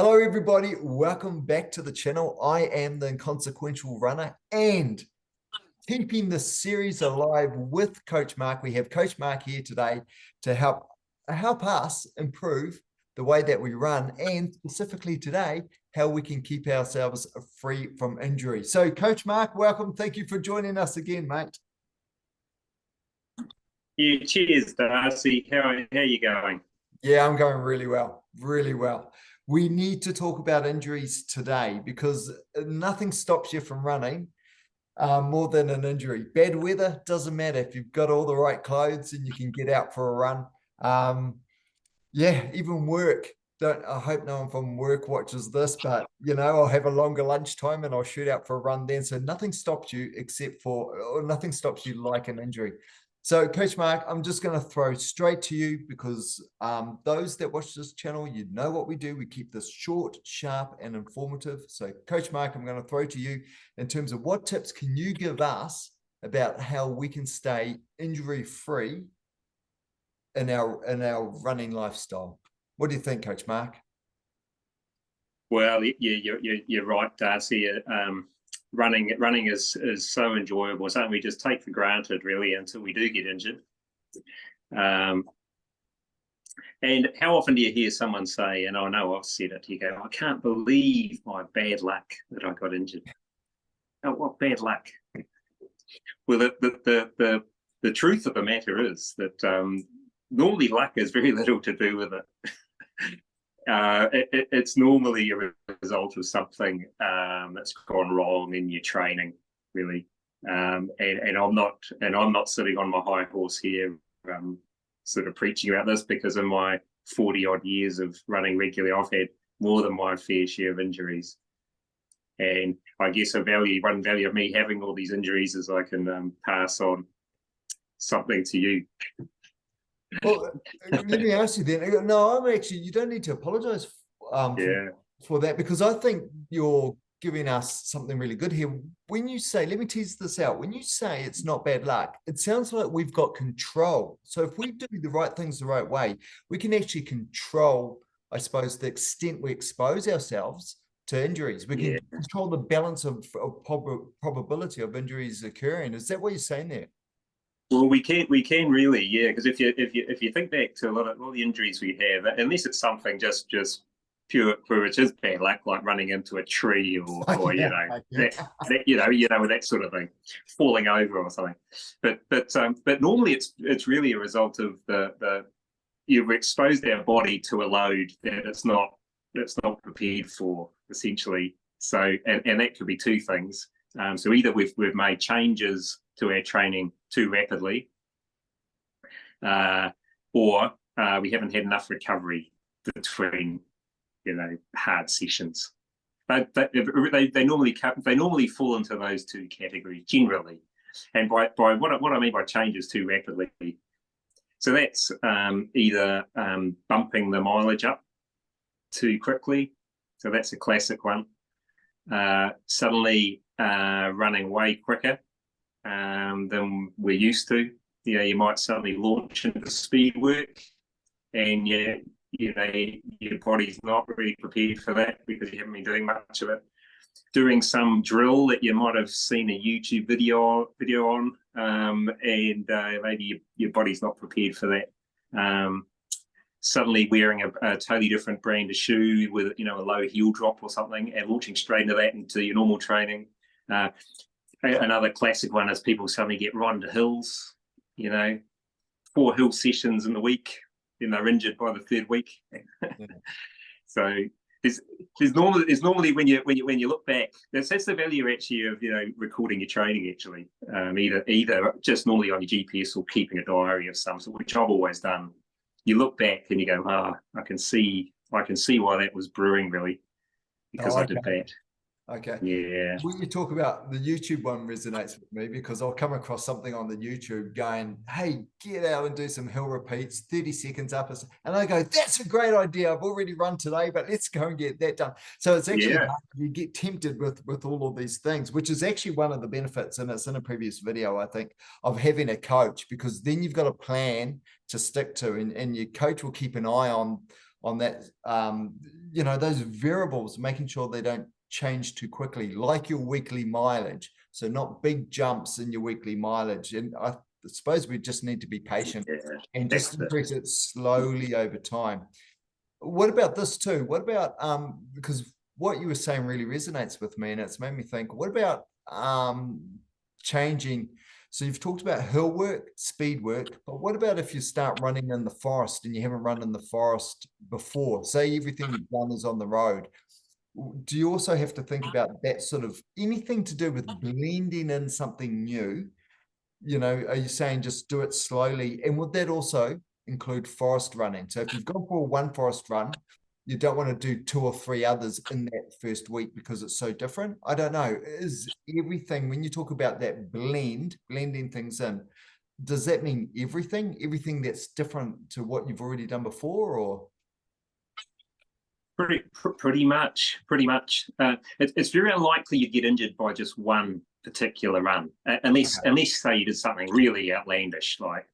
Hello, everybody. Welcome back to the channel. I am the Inconsequential Runner and keeping the series alive with Coach Mark. We have Coach Mark here today to help us improve the way that we run, and specifically today, how we can keep ourselves free from injury. So, Coach Mark, welcome. Thank you for joining us again, mate. Yeah, cheers, Darcy. How are you going? Yeah, I'm going really well, really well. We need to talk about injuries today because nothing stops you from running more than an injury. Bad weather doesn't matter if you've got all the right clothes and you can get out for a run. Yeah, even work. I hope no one from work watches this, but I'll have a longer lunchtime and I'll shoot out for a run then. So nothing stops you or nothing stops you like an injury. So, Coach Mark, I'm just going to throw straight to you because those that watch this channel, you know what we do. We keep this short, sharp, and informative. So, Coach Mark, I'm going to throw to you in terms of what tips can you give us about how we can stay injury-free in our running lifestyle. What do you think, Coach Mark? Well, you're right, Darcy. Running is so enjoyable. It's something we just take for granted, really, until we do get injured. And how often do you hear someone say, and I know I've said it, you go, I can't believe my bad luck that I got injured. Oh, what bad luck? Well, the truth of the matter is that normally luck has very little to do with it. It's normally a result of something that's gone wrong in your training, really. And I'm not sitting on my high horse here, sort of preaching about this, because in my 40-odd years of running regularly, I've had more than my fair share of injuries. And I guess one value of me having all these injuries is I can pass on something to you. Well, let me ask you then. No, you don't need to apologize for that, because I think you're giving us something really good here. When you say, let me tease this out, when you say it's not bad luck, it sounds like we've got control. So if we do the right things the right way, we can actually control, I suppose, the extent we expose ourselves to injuries. We can control the balance of probability of injuries occurring. Is that what you're saying there? Well, we can really, yeah. Because if you think back to a lot of all the injuries we have, unless it's something just pure, which is bad luck, like running into a tree or that sort of thing, falling over or something. But normally it's really a result of you've exposed our body to a load that it's not prepared for, essentially. So and that could be two things. So either we've made changes to our training too rapidly, or we haven't had enough recovery between hard sessions. But they normally fall into those two categories generally. And by what I mean by changes too rapidly, so that's either bumping the mileage up too quickly. So that's a classic one. Suddenly running way quicker than we're used to. You might suddenly launch into speed work, and your body's not really prepared for that because you haven't been doing much of it. Doing some drill that you might have seen a YouTube video on, and maybe your body's not prepared for that. Suddenly wearing a totally different brand of shoe with a low heel drop or something, and launching straight into that into your normal training. Another classic one is people suddenly get right into hills, 4 hill sessions in the week, then they're injured by the 3rd week. So there's normally when you look back, that's the value actually of recording your training actually, either just normally on your GPS or keeping a diary of some sort, which I've always done. You look back and you go, I can see why that was brewing, really, because I did that. Okay. Yeah. When you talk about the YouTube one, resonates with me because I'll come across something on the YouTube going, hey, get out and do some hill repeats, 30 seconds up. And I go, that's a great idea. I've already run today, but let's go and get that done. So it's actually you get tempted with all of these things, which is actually one of the benefits, and it's in a previous video, I think, of having a coach, because then you've got a plan to stick to, and your coach will keep an eye on that, you know, those variables, making sure they don't change too quickly, like your weekly mileage. So not big jumps in your weekly mileage. And I suppose we just need to be patient Yeah, and that's just increase it slowly over time. What about this too? What about because what you were saying really resonates with me, and it's made me think, what about changing? So you've talked about hill work, speed work, but what about if you start running in the forest and you haven't run in the forest before? Say everything you've done is on the road. Do you also have to think about that sort of anything to do with blending in something new? You know, are you saying just do it slowly? And would that also include forest running? So if you've gone for one forest run, you don't want to do 2 or 3 others in that first week because it's so different. I don't know. Is everything, when you talk about that blending things in, does that mean everything that's different to what you've already done before, or? pretty much. It's very unlikely you get injured by just one particular run, unless say you did something really outlandish, like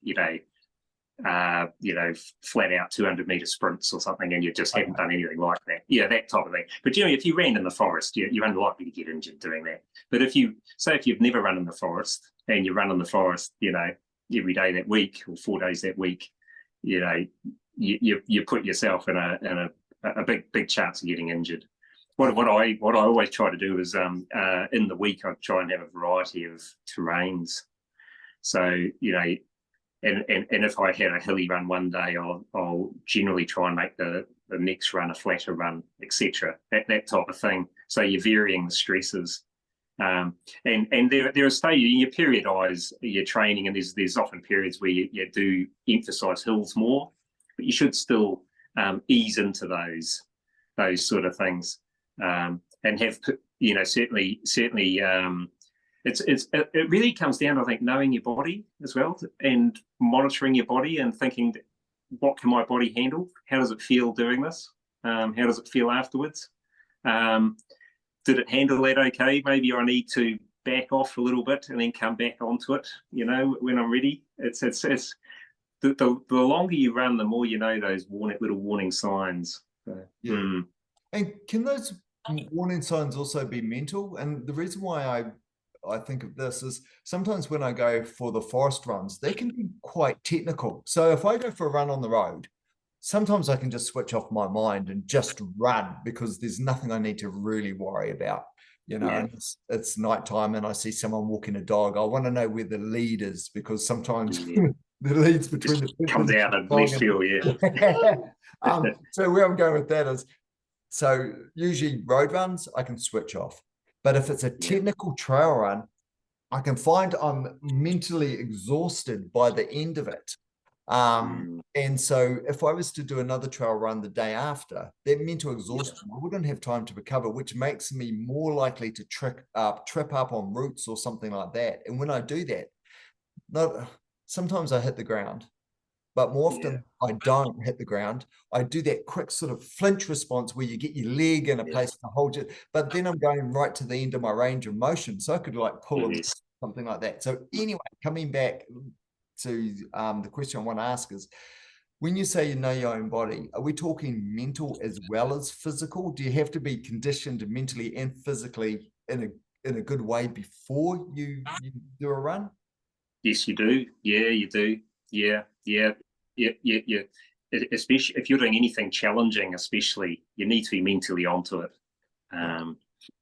flat out 200-meter sprints or something, and you just haven't done anything like that. Yeah, that type of thing. But generally, if you ran in the forest, you're unlikely to get injured doing that. But if you've never run in the forest and you run in the forest, every day that week or 4 days that week, you put yourself in a big chance of getting injured. What I always try to do is in the week I try and have a variety of terrains. So and if I had a hilly run one day, I'll generally try and make the next run a flatter run, etc. That type of thing. So you're varying the stresses. And there are stages you periodize your training, and there's often periods where you do emphasize hills more, but you should still ease into those sort of things, and have certainly it really comes down to, I think, knowing your body as well, and monitoring your body and thinking, what can my body handle? How does it feel doing this? How does it feel afterwards? Did it handle that okay? Maybe I need to back off a little bit and then come back onto it, when I'm ready. It's the longer you run, the more those little warning signs. Yeah. And can those warning signs also be mental? And the reason why I think of this is sometimes when I go for the forest runs, they can be quite technical. So if I go for a run on the road, sometimes I can just switch off my mind and just run because there's nothing I need to really worry about. And it's nighttime and I see someone walking a dog. I want to know where the lead is, because sometimes the leads between the comes out of left field. So where I'm going with that is, so usually road runs I can switch off, but if it's a technical trail run, I can find I'm mentally exhausted by the end of it. And so if I was to do another trail run the day after, that mental exhaustion, I wouldn't have time to recover, which makes me more likely to trip up on roots or something like that. And when I do that, sometimes I hit the ground, but more often I don't hit the ground. I do that quick sort of flinch response where you get your leg in a place to hold it, but then I'm going right to the end of my range of motion. So I could pull something like that. So anyway, coming back to the question I want to ask is, when you say you know your own body, are we talking mental as well as physical? Do you have to be conditioned mentally and physically in a good way before you do a run? Yes, you do. Yeah, you do. Yeah. Especially if you're doing anything challenging, especially, you need to be mentally onto it.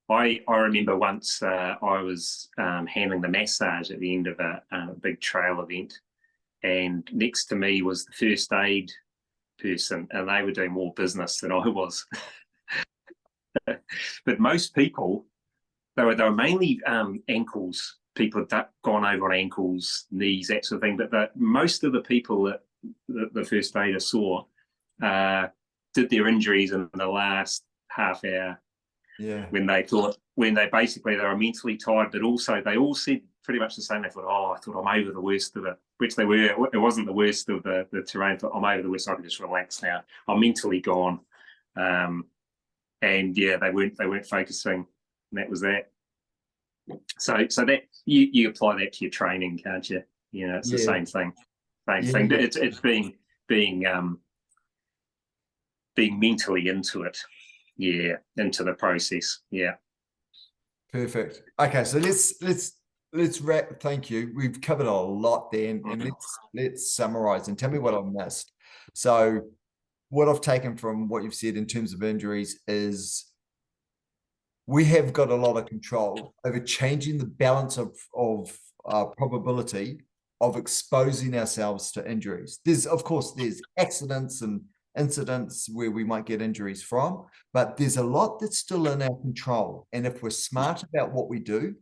I remember once I was handling the massage at the end of a big trail event, and next to me was the first aid person, and they were doing more business than I was. But most people, they were mainly ankles. People had gone over on ankles, knees, that sort of thing. But most of the people that the first aider saw did their injuries in the last half hour. When they basically they were mentally tired, but also they all said pretty much the same. They thought, I thought I'm over the worst of it, which they were. It wasn't the worst of the terrain. But I'm over the worst. I can just relax now. I'm mentally gone. And they weren't focusing, and that was that. So that you apply that to your training, can't you? It's the same thing. It's being being mentally into it, into the process. Perfect. Okay, so let's wrap. Thank you. We've covered a lot there, and let's summarize and tell me what I've missed. So what I've taken from what you've said in terms of injuries is we have got a lot of control over changing the balance of probability of exposing ourselves to injuries. Of course, there's accidents and incidents where we might get injuries from, but there's a lot that's still in our control. And if we're smart about what we do,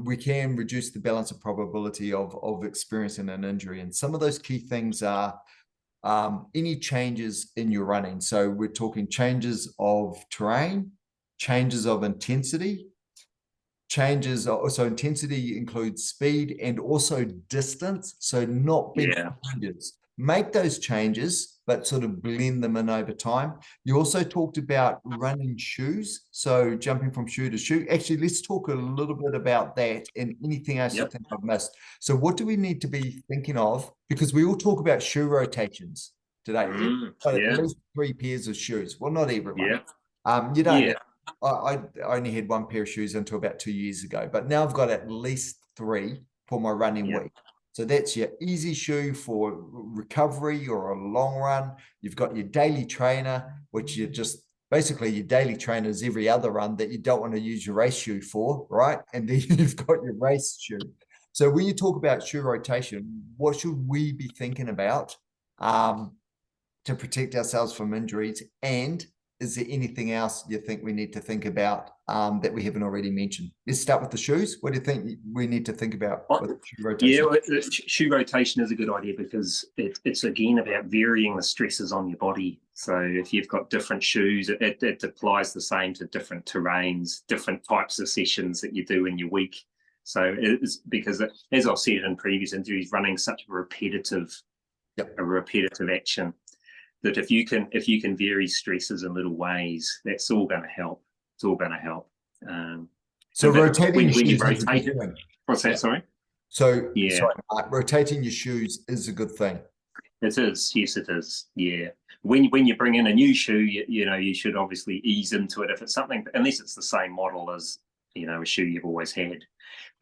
we can reduce the balance of probability of experiencing an injury. And some of those key things are any changes in your running. So we're talking changes of terrain, changes of intensity, so intensity includes speed and also distance. So not big changes. Make those changes, but sort of blend them in over time. You also talked about running shoes. So jumping from shoe to shoe. Actually, let's talk a little bit about that and anything else you think I've missed. So what do we need to be thinking of? Because we all talk about shoe rotations today. At least 3 pairs of shoes. Well, not everyone. You don't. I only had 1 pair of shoes until about 2 years ago, but now I've got at least 3 for my running week. So that's your easy shoe for recovery or a long run. You've got your daily trainer, which you just basically your daily trainer is every other run that you don't want to use your race shoe for, right? And then you've got your race shoe. So when you talk about shoe rotation, what should we be thinking about to protect ourselves from injuries? And is there anything else you think we need to think about that we haven't already mentioned? Let's start with the shoes. What do you think we need to think about with shoe rotation? Yeah, shoe rotation is a good idea because it's again about varying the stresses on your body. So if you've got different shoes, it applies the same to different terrains, different types of sessions that you do in your week. So it's because, as I've said in previous interviews, running such a repetitive action, that if you can vary stresses in little ways, that's all going to help. It's all going to help. So rotating when you rotate it, what's that? Sorry. So rotating your shoes is a good thing. It is. Yes, it is. Yeah. When you bring in a new shoe, you should obviously ease into it. If it's something, unless it's the same model as a shoe you've always had.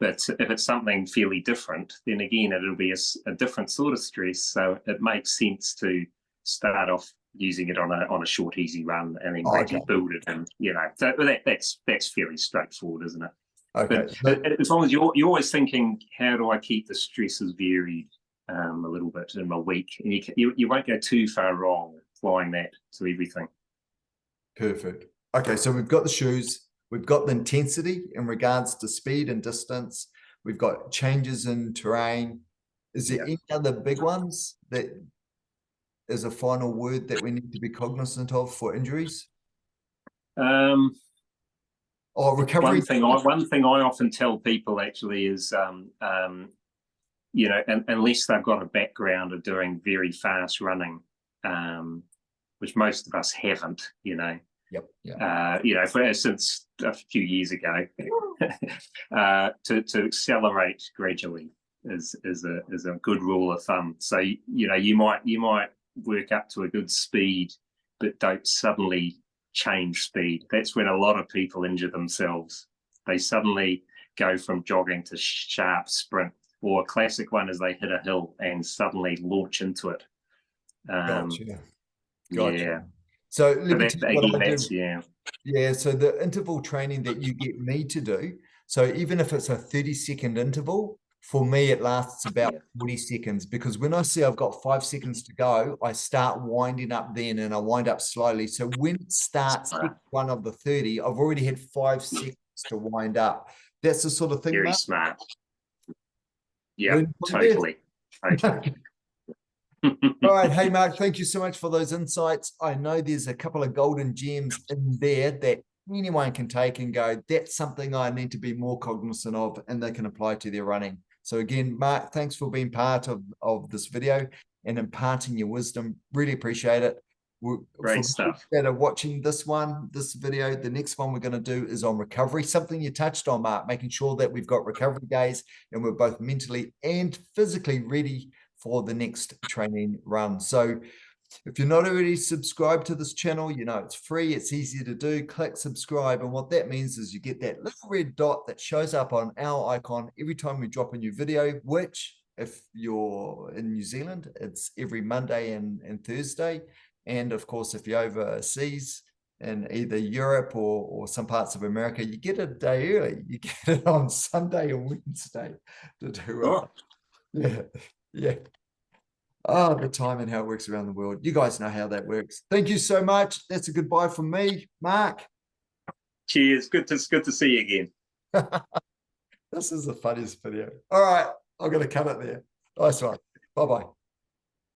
But if it's something fairly different, then again it'll be a different sort of stress. So it makes sense to start off using it on a short, easy run, and then gradually build it. And so that's fairly straightforward, isn't it? Okay. But as long as you're always thinking, how do I keep the stresses varied a little bit in my week, and you won't go too far wrong applying that to everything. Perfect. Okay, so we've got the shoes, we've got the intensity in regards to speed and distance, we've got changes in terrain. Is there any other big ones that is a final word that we need to be cognizant of for injuries? Or recovery. One thing I often tell people actually is, unless they've got a background of doing very fast running, which most of us haven't, since a few years ago, to accelerate gradually is a good rule of thumb. So you might work up to a good speed, but don't suddenly change speed. That's when a lot of people injure themselves. They suddenly go from jogging to sharp sprint, or a classic one is they hit a hill and suddenly launch into it. Gotcha. Yeah. So let me tell you what I do. So the interval training that you get me to do, so even if it's a 30-second interval, for me, it lasts about 40 seconds, because when I see I've got 5 seconds to go, I start winding up then, and I wind up slowly. So when it starts one of the 30, I've already had 5 seconds to wind up. That's the sort of thing. Very smart. Yeah, totally. All right. Hey, Mark, thank you so much for those insights. I know there's a couple of golden gems in there that anyone can take and go, that's something I need to be more cognizant of, and they can apply to their running. So again, Mark, thanks for being part of this video and imparting your wisdom. Really appreciate it. Great stuff. That are watching this video, the next one we're going to do is on recovery, something you touched on, Mark, making sure that we've got recovery days and we're both mentally and physically ready for the next training run. So If you're not already subscribed to this channel, you know it's free, it's easy to do. Click subscribe, and what that means is you get that little red dot that shows up on our icon every time we drop a new video, which if you're in New Zealand, it's every Monday and Thursday. And of course, if you're overseas in either Europe or some parts of America, you get it a day early. You get it on Sunday and Wednesday to do it. Oh, Yeah, yeah. Oh, the time and how it works around the world. You guys know how that works. Thank you so much. That's a goodbye from me, Mark. cheers. Good to see you again. This is the funniest video. All right, I'm going to cut it there. Nice one. Bye-bye.